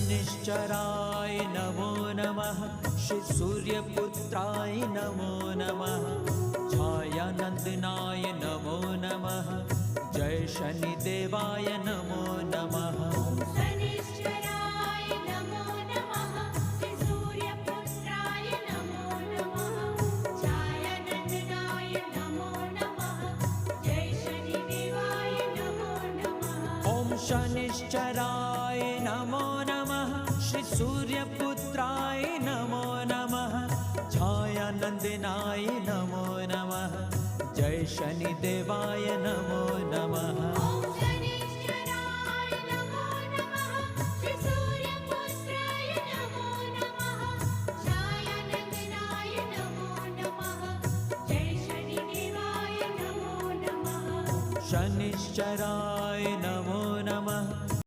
शनिश्चराय नमो नमः। श्री सूर्यपुत्राय नमो नमः। छायानंदनाय नमो नमः। जय शनिदेवाय नमो नमः। शनिश्चराय नमो नमः। श्री सूर्यपुत्राय नमो नमः। छायानंदनाय नमो नमः। जय शनिदेवाय नमो नमः। ओम शनिश्चराय नमो नमः। श्री सूर्यपुत्राय नमो नमः। छायानंदनाय नमो नमः। जय शनिदेवाय नमो नमः। ओम शनिश्चराय नमो नमः। श्री सूर्यपुत्राय नमो नमः। छायानंदनाय नमो नमः। जय शनिदेवाय नमो नमः। शनिश्चराय नमो